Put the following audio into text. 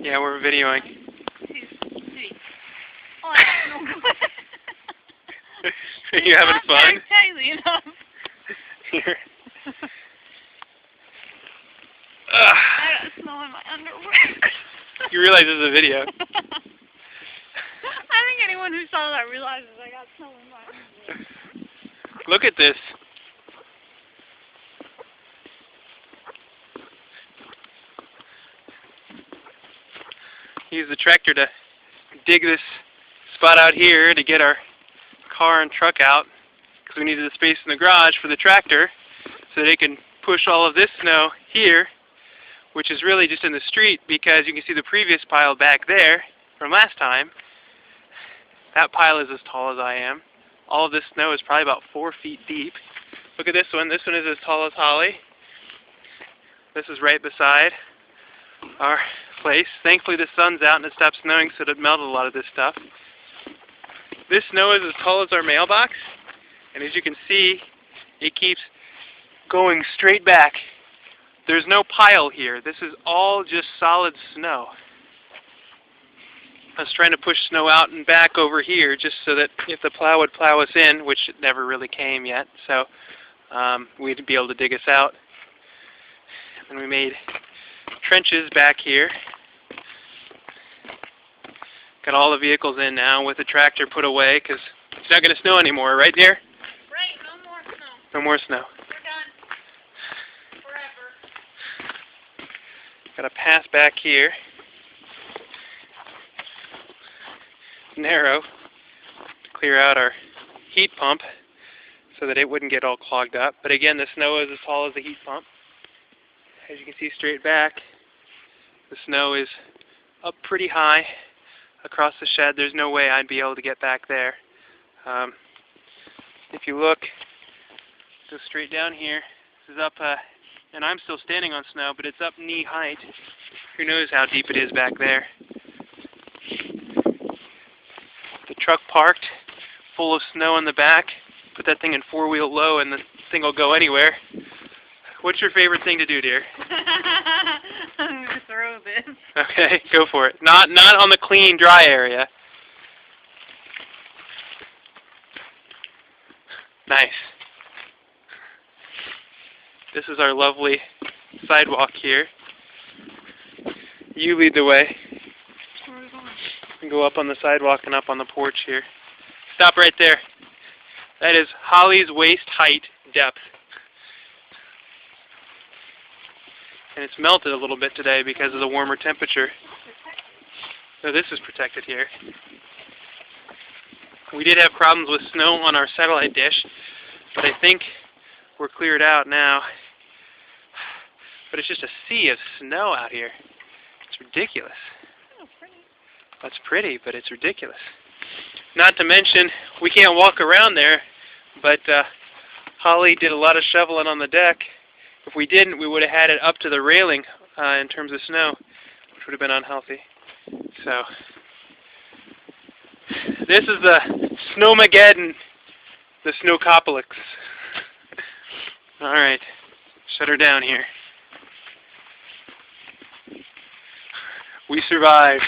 Yeah, we're videoing. See. Oh, that's no good. Are you having fun? Not tightly enough. Here. I got snow in my underwear. You realize this is a video. I think anyone who saw that realizes I got snow in my underwear. Look at this. Use the tractor to dig this spot out here to get our car and truck out, because we needed the space in the garage for the tractor so that it can push all of this snow here, which is really just in the street, because you can see the previous pile back there from last time. That pile is as tall as I am. All of this snow is probably about 4 feet deep. Look at this one. This one is as tall as Holly. This is right beside our place. Thankfully the sun's out and it stopped snowing, so it melted a lot of this stuff. This snow is as tall as our mailbox, and as you can see, it keeps going straight back. There's no pile here. This is all just solid snow. I was trying to push snow out and back over here just so that if the plow would plow us in, which it never really came yet, so we'd be able to dig us out. And we made trenches back here. Got all the vehicles in now with the tractor put away because it's not going to snow anymore, right, dear? Right, no more snow. No more snow. We're done. Forever. Got a path back here. Narrow. To clear out our heat pump so that it wouldn't get all clogged up. But again, the snow is as tall as the heat pump. As you can see straight back, the snow is up pretty high across the shed. There's no way I'd be able to get back there. If you look, go straight down here. This is up, and I'm still standing on snow, but it's up knee height. Who knows how deep it is back there. The truck parked, full of snow in the back. Put that thing in 4-wheel low and the thing will go anywhere. What's your favorite thing to do, dear? I'm going to throw this. Okay, go for it. Not on the clean, dry area. Nice. This is our lovely sidewalk here. You lead the way. Where are we going? And go up on the sidewalk and up on the porch here. Stop right there. That is Holly's waist height depth. And it's melted a little bit today because of the warmer temperature. So this is protected here. We did have problems with snow on our satellite dish, but I think we're cleared out now. But it's just a sea of snow out here. It's ridiculous. Oh, pretty. That's pretty, but it's ridiculous. Not to mention, we can't walk around there, but Holly did a lot of shoveling on the deck. If we didn't, we would have had it up to the railing in terms of snow, which would have been unhealthy. So, this is the Snowmageddon, the Snowpocalypse. Alright, shut her down here. We survived.